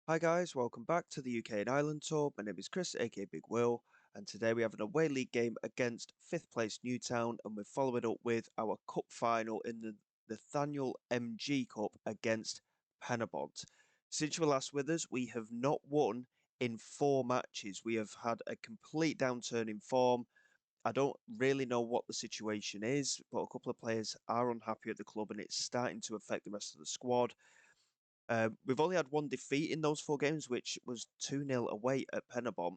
Hi guys, welcome back to the UK and Ireland tour. My name is Chris, aka Big Will, and today we have an away league game against 5th place Newtown, and we're following up with our cup final in the Nathaniel MG Cup against Penybont. Since you were last with us, we have not won in 4 matches. We have had a complete downturn in form. I don't really know what the situation is, but a couple of players are unhappy at the club, and it's starting to affect the rest of the squad. We've only had one defeat in those 4 games, which was 2-0 away at Penybont.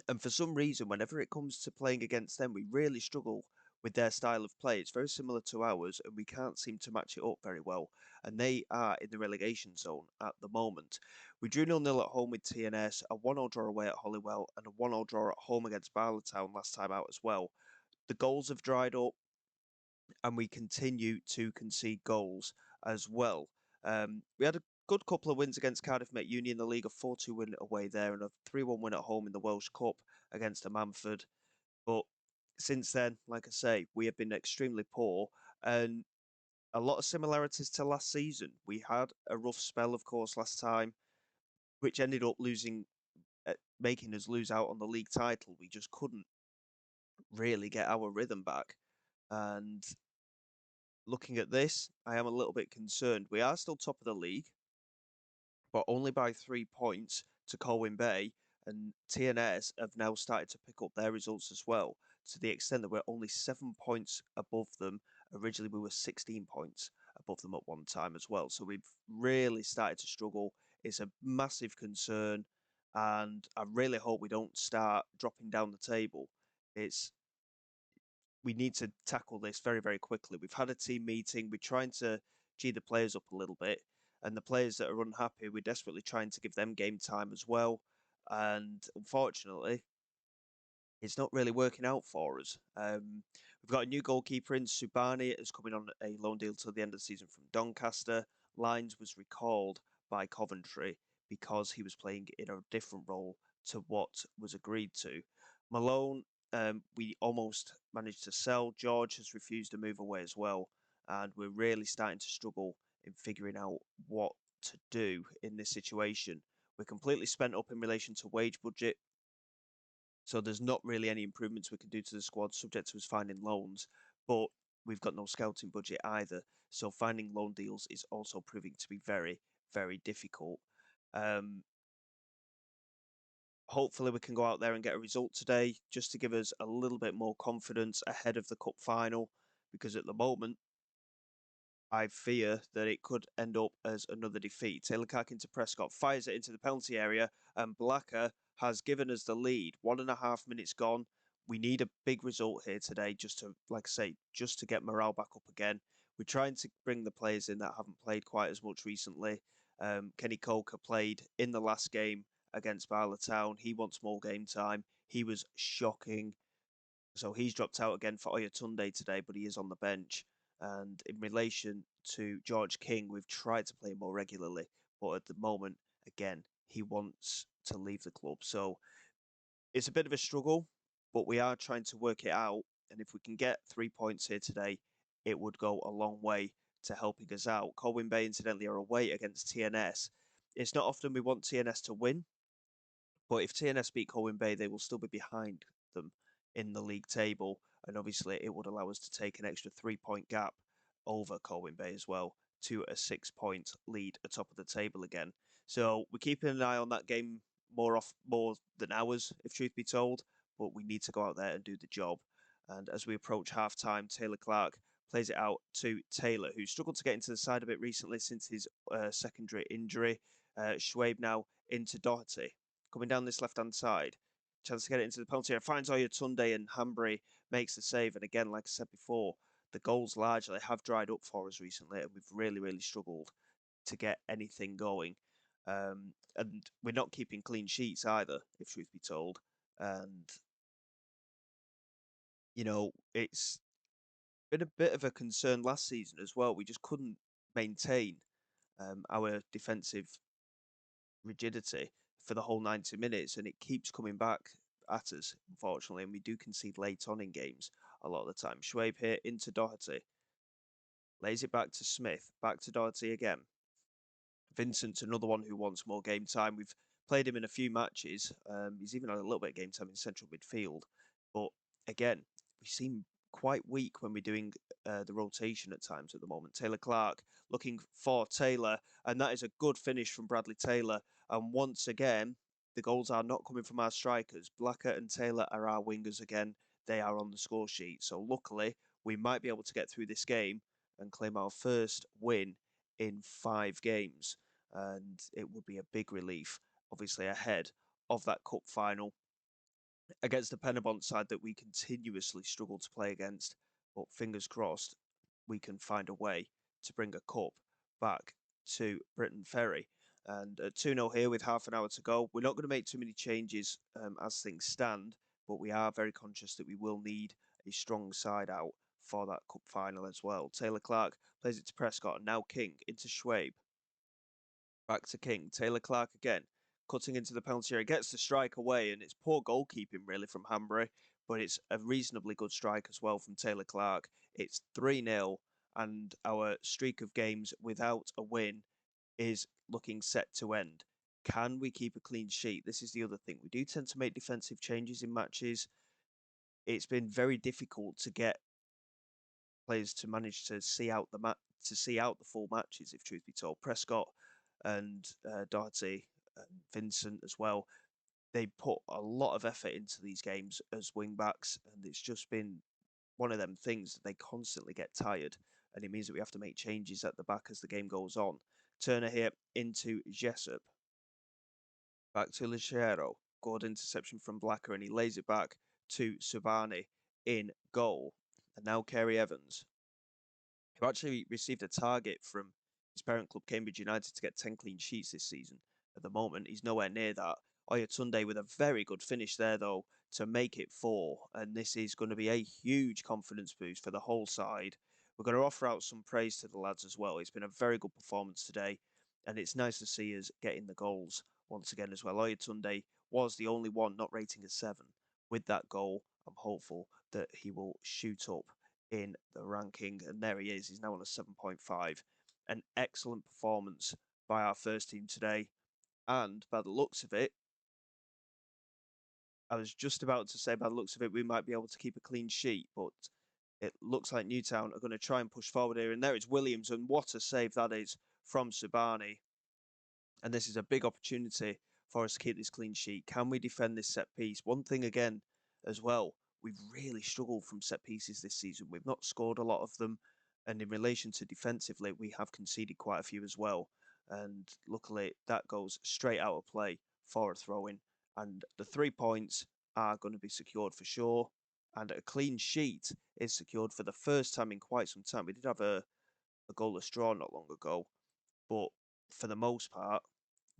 And for some reason, whenever it comes to playing against them, we really struggle with their style of play. It's very similar to ours, and we can't seem to match it up very well. And they are in the relegation zone at the moment. We drew 0-0 at home with TNS, a 1-0 draw away at Hollywell, and a 1-0 draw at home against Barlowtown last time out as well. The goals have dried up, and we continue to concede goals as well. We had a good couple of wins against Cardiff Met Uni in the league, a 4-2 win away there and a 3-1 win at home in the Welsh Cup against Ammanford. But since then, like I say, we have been extremely poor and a lot of similarities to last season. We had a rough spell, of course, last time, which ended up making us lose out on the league title. We just couldn't really get our rhythm back. And looking at this, I am a little bit concerned. We are still top of the league, but only by 3 points to Colwyn Bay, and TNS have now started to pick up their results as well, to the extent that we're only 7 points above them. Originally, we were 16 points above them at one time as well. So we've really started to struggle. It's a massive concern, and I really hope we don't start dropping down the table. It's We need to tackle this very, very quickly. We've had a team meeting. We're trying to G the players up a little bit. And the players that are unhappy, we're desperately trying to give them game time as well. And unfortunately, it's not really working out for us. We've got a new goalkeeper in Subani, who's coming on a loan deal till the end of the season from Doncaster. Lines was recalled by Coventry because he was playing in a different role to what was agreed to. Malone, we almost managed to sell. George has refused to move away as well, and we're really starting to struggle in figuring out what to do in this situation. We're completely spent up in relation to wage budget. So there's not really any improvements we can do to the squad, subject to us finding loans. But we've got no scouting budget either. So finding loan deals is also proving to be very, very difficult. Um, Hopefully we can go out there and get a result today, just to give us a little bit more confidence ahead of the cup final. Because at the moment, I fear that it could end up as another defeat. Taylor Cark into Prescott, fires it into the penalty area, and Blacker has given us the lead. 1.5 minutes gone. We need a big result here today, just to, like I say, just to get morale back up again. We're trying to bring the players in that haven't played quite as much recently. Kenny Coker played in the last game against Barlowtown. He wants more game time. He was shocking. So he's dropped out again for Oyatunde today, but he is on the bench. And in relation to George King, we've tried to play more regularly, but at the moment, again, he wants to leave the club. So it's a bit of a struggle, but we are trying to work it out. And if we can get 3 points here today, it would go a long way to helping us out. Colwyn Bay, incidentally, are away against TNS. It's not often we want TNS to win, but if TNS beat Colwyn Bay, they will still be behind them in the league table. And obviously, it would allow us to take an extra 3 point gap over Colwyn Bay as well to a 6 point lead atop of the table again. So we're keeping an eye on that game more than ours, if truth be told. But we need to go out there and do the job. And as we approach half time, Taylor Clark plays it out to Taylor, who struggled to get into the side a bit recently since his secondary injury. Schwabe now into Doherty, coming down this left-hand side. Chance to get it into the penalty area. Finds Oyatunde, and Hanbury makes the save. And again, like I said before, the goals largely have dried up for us recently, and we've really, really struggled to get anything going. And we're not keeping clean sheets either, if truth be told. And, it's been a bit of a concern last season as well. We just couldn't maintain our defensive rigidity for the whole 90 minutes, and it keeps coming back at us, unfortunately, and we do concede late on in games a lot of the time. Schwabe here into Doherty. Lays it back to Smith. Back to Doherty again. Vincent's another one who wants more game time. We've played him in a few matches. He's even had a little bit of game time in central midfield. But again, we seem quite weak when we're doing the rotation at times at the moment. Taylor Clark looking for Taylor, and that is a good finish from Bradley Taylor. And once again, the goals are not coming from our strikers. Blacker and Taylor are our wingers again. They are on the score sheet. So luckily, we might be able to get through this game and claim our first win in 5 games. And it would be a big relief, obviously, ahead of that cup final against the Penybont side that we continuously struggle to play against. But fingers crossed, we can find a way to bring a cup back to Britain Ferry. And 2-0 here with half an hour to go. We're not going to make too many changes as things stand, but we are very conscious that we will need a strong side out for that cup final as well. Taylor Clark plays it to Prescott, and now King into Schwabe. Back to King. Taylor Clark again, cutting into the penalty area, gets the strike away, and it's poor goalkeeping really from Hanbury, but it's a reasonably good strike as well from Taylor Clark. It's 3-0, and our streak of games without a win is looking set to end. Can we keep a clean sheet? This is the other thing. We do tend to make defensive changes in matches. It's been very difficult to get players to manage to see out the full matches, if truth be told. Prescott and Doherty and Vincent as well. They put a lot of effort into these games as wing backs, and it's just been one of them things that they constantly get tired, and it means that we have to make changes at the back as the game goes on. Turner here into Jessup. Back to Lechero. Good interception from Blacker, and he lays it back to Subani in goal. And now Kerry Evans, who actually received a target from his parent club, Cambridge United, to get 10 clean sheets this season. At the moment, he's nowhere near that. Oyatunde with a very good finish there, though, to make it 4. And this is going to be a huge confidence boost for the whole side. We're going to offer out some praise to the lads as well. It's been a very good performance today, and it's nice to see us getting the goals once again as well. Oyatunde was the only one not rating a 7. With that goal, I'm hopeful that he will shoot up in the ranking, and there he is. He's now on a 7.5. An excellent performance by our first team today, and by the looks of it, I was just about to say by the looks of it, we might be able to keep a clean sheet, but it looks like Newtown are going to try and push forward here, and there is Williams, and what a save that is from Subani. And this is a big opportunity for us to keep this clean sheet. Can we defend this set piece? One thing again as well, we've really struggled from set pieces this season. We've not scored a lot of them. And in relation to defensively, we have conceded quite a few as well. And luckily, that goes straight out of play for a throw-in. And the 3 points are going to be secured for sure. And a clean sheet is secured for the first time in quite some time. We did have a goalless draw not long ago, but for the most part,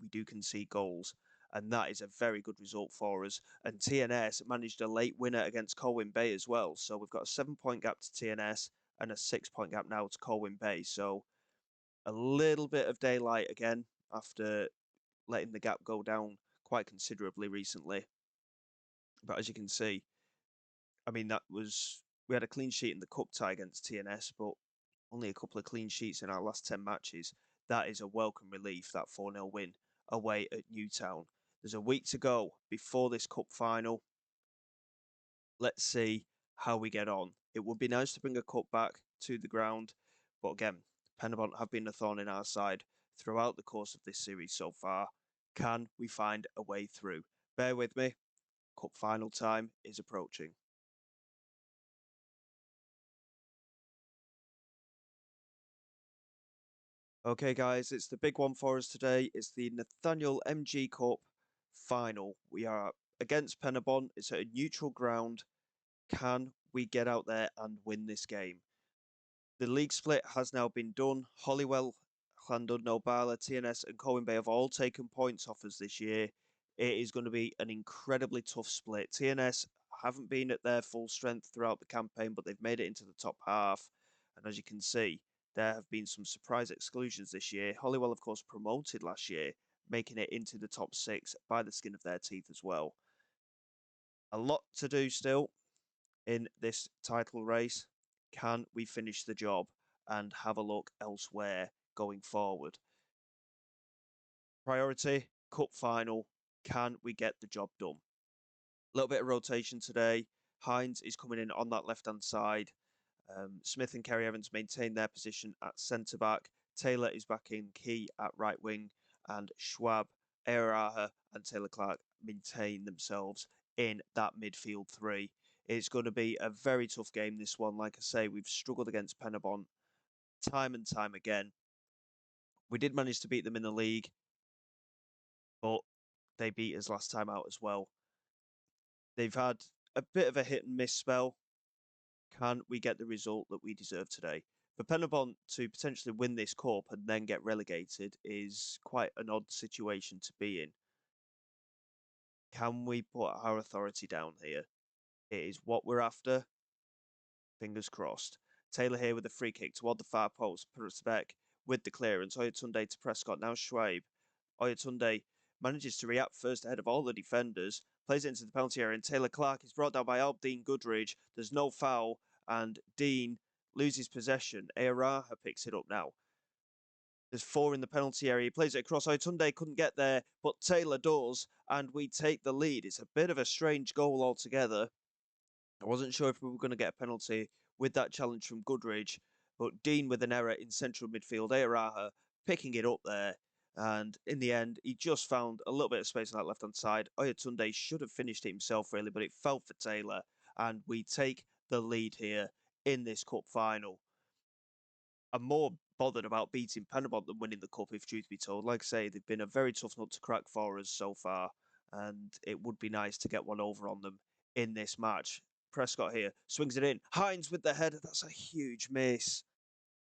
we do concede goals, and that is a very good result for us. And TNS managed a late winner against Colwyn Bay as well, so we've got a 7-point gap to TNS and a 6-point gap now to Colwyn Bay. So a little bit of daylight again after letting the gap go down quite considerably recently. But as you can see, I mean, we had a clean sheet in the cup tie against TNS, but only a couple of clean sheets in our last 10 matches. That is a welcome relief, that 4-0 win away at Newtown. There's a week to go before this cup final. Let's see how we get on. It would be nice to bring a cup back to the ground, but again, Penybont have been a thorn in our side throughout the course of this series so far. Can we find a way through? Bear with me. Cup final time is approaching. Okay, guys, it's the big one for us today. It's the Nathaniel MG Cup final. We are against Penybont. It's at a neutral ground. Can we get out there and win this game? The league split has now been done. Holywell, Llandudno, Bala, TNS and Colwyn Bay have all taken points off us this year. It is going to be an incredibly tough split. TNS haven't been at their full strength throughout the campaign, but they've made it into the top half. And as you can see, there have been some surprise exclusions this year. Holywell, of course, promoted last year, making it into the top 6 by the skin of their teeth as well. A lot to do still in this title race. Can we finish the job and have a look elsewhere going forward? Priority, cup final. Can we get the job done? A little bit of rotation today. Hines is coming in on that left-hand side. Smith and Kerry Evans maintain their position at centre-back. Taylor is back in key at right wing. And Schwab, Earaha and Taylor Clark maintain themselves in that midfield three. It's going to be a very tough game, this one. Like I say, we've struggled against Penybont time and time again. We did manage to beat them in the league, but they beat us last time out as well. They've had a bit of a hit and miss spell. Can we get the result that we deserve today? For Penybont to potentially win this cup and then get relegated is quite an odd situation to be in. Can we put our authority down here? It is what we're after. Fingers crossed. Taylor here with a free kick toward the far post. Perspec with the clearance. Oyatunde to Prescott. Now Schweib. Oyatunde manages to react first ahead of all the defenders. Plays it into the penalty area, and Taylor Clark is brought down by Dean Goodridge. There's no foul, and Dean loses possession. Earaha picks it up now. There's 4 in the penalty area. He plays it across. Oyatunde couldn't get there, but Taylor does, and we take the lead. It's a bit of a strange goal altogether. I wasn't sure if we were going to get a penalty with that challenge from Goodridge, but Dean with an error in central midfield. Earaha picking it up there. And in the end, he just found a little bit of space on that left-hand side. Oyatunde should have finished it himself, really, but it fell for Taylor. And we take the lead here in this cup final. I'm more bothered about beating Penybont than winning the cup, if truth be told. Like I say, they've been a very tough nut to crack for us so far. And it would be nice to get one over on them in this match. Prescott here swings it in. Hines with the header. That's a huge miss.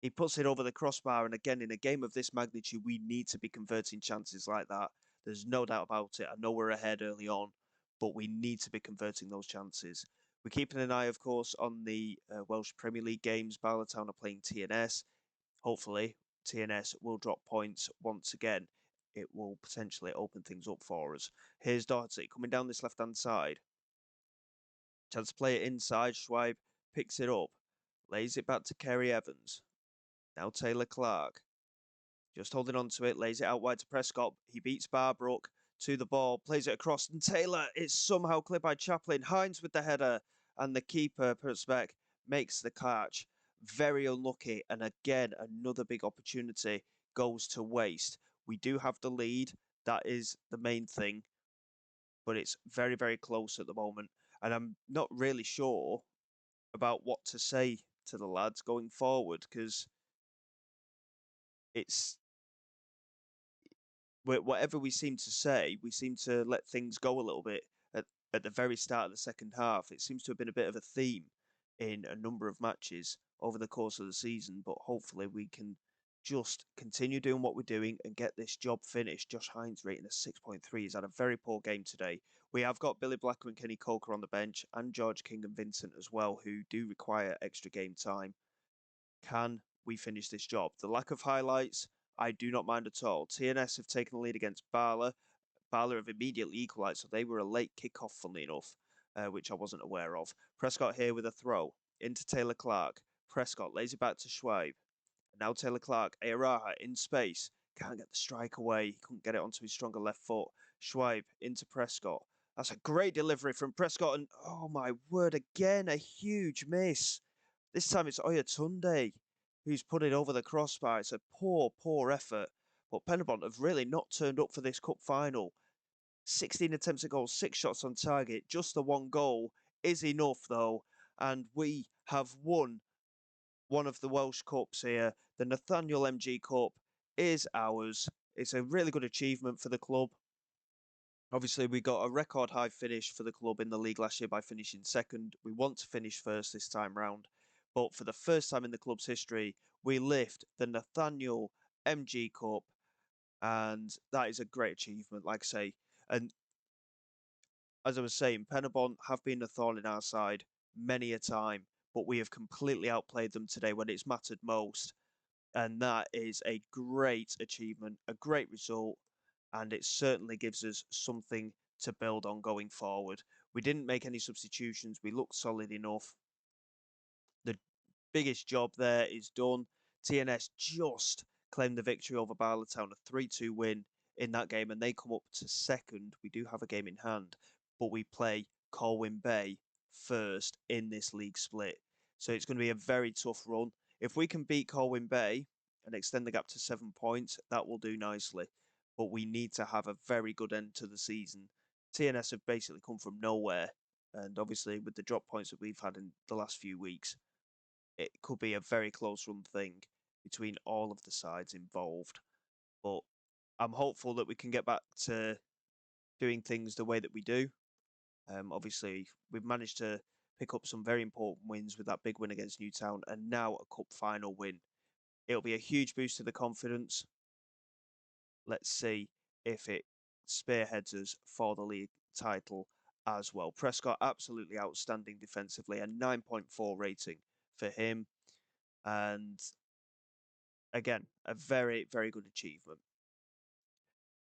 He puts it over the crossbar. And again, in a game of this magnitude, we need to be converting chances like that. There's no doubt about it. I know we're ahead early on, but we need to be converting those chances. We're keeping an eye, of course, on the Welsh Premier League games. Barlowtown are playing TNS. Hopefully, TNS will drop points once again. It will potentially open things up for us. Here's Doherty coming down this left-hand side. Chance to play it inside. Schweib picks it up. Lays it back to Kerry Evans. Now Taylor Clark. Just holding on to it. Lays it out wide to Prescott. He beats Barbrook to the ball. Plays it across. And Taylor is somehow cleared by Chaplin. Hines with the header. And the keeper, Perspec, makes the catch. Very unlucky. And again, another big opportunity goes to waste. We do have the lead. That is the main thing. But it's very, very close at the moment. And I'm not really sure about what to say to the lads going forward, because it's whatever we seem to say, we seem to let things go a little bit at the very start of the second half. It seems to have been a bit of a theme in a number of matches over the course of the season, but hopefully we can just continue doing what we're doing and get this job finished. Josh Hines rating a 6.3. He's had a very poor game today. We have got Billy Blacker and Kenny Coker on the bench, and George King and Vincent as well, who do require extra game time. Can we finish this job? The lack of highlights, I do not mind at all. TNS have taken the lead against Barla. Barla have immediately equalised, so they were a late kick-off, funnily enough, which I wasn't aware of. Prescott here with a throw into Taylor Clark. Prescott lays it back to Schweib. Now Taylor Clark, Earaha in space. Can't get the strike away. He couldn't get it onto his stronger left foot. Schweib into Prescott. That's a great delivery from Prescott. And oh my word, again, a huge miss. This time it's Oyatunde who's put it over the crossbar. It's a poor, poor effort. But Penybont have really not turned up for this cup final. 16 attempts at goal, 6 shots on target. Just the 1 goal is enough, though. And we have won one of the Welsh Cups here. The Nathaniel MG Cup is ours. It's a really good achievement for the club. Obviously, we got a record high finish for the club in the league last year by finishing second. We want to finish first this time round. But for the first time in the club's history, we lift the Nathaniel MG Cup. And that is a great achievement, like I say. And as I was saying, Penybont have been a thorn in our side many a time, but we have completely outplayed them today when it's mattered most. And that is a great achievement, a great result, and it certainly gives us something to build on going forward. We didn't make any substitutions. We looked solid enough. The biggest job there is done. TNS just claimed the victory over Barlowtown, a 3-2 win in that game and they come up to second, we do have a game in hand, but we play Colwyn Bay first in this league split. So it's going to be a very tough run. If we can beat Colwyn Bay and extend the gap to 7 points, that will do nicely. But we need to have a very good end to the season. TNS have basically come from nowhere. And obviously, with the drop points that we've had in the last few weeks, it could be a very close run thing between all of the sides involved. But I'm hopeful that we can get back to doing things the way that we do. Obviously, we've managed to pick up some very important wins with that big win against Newtown and now a cup final win. It'll be a huge boost to the confidence. Let's see if it spearheads us for the league title as well. Prescott, absolutely outstanding defensively, a 9.4 rating for him. And again, a very, very good achievement.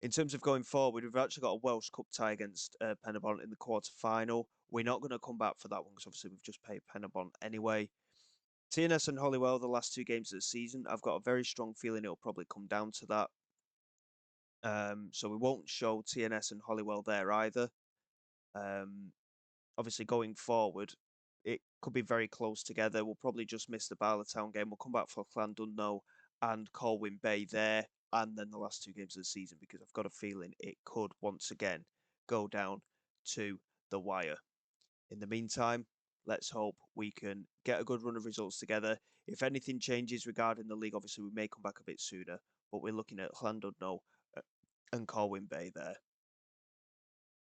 In terms of going forward, we've actually got a Welsh Cup tie against Penybont in the quarter-final. We're not going to come back for that one because obviously we've just paid Penybont anyway. TNS and Holywell, the last two games of the season, I've got a very strong feeling it'll probably come down to that. So we won't show TNS and Holywell there either. Obviously, going forward, it could be very close together. We'll probably just miss the Barlowtown game. We'll come back for Llandudno and Colwyn Bay there, and then the last two games of the season, because I've got a feeling it could once again go down to the wire. In the meantime, let's hope we can get a good run of results together. If anything changes regarding the league, obviously we may come back a bit sooner, but we're looking at Llandudno and Colwyn Bay there.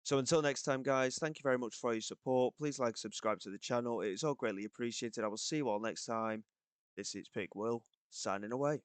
So until next time, guys, thank you very much for your support. Please like and subscribe to the channel. It is all greatly appreciated. I will see you all next time. This is Pig Will, signing away.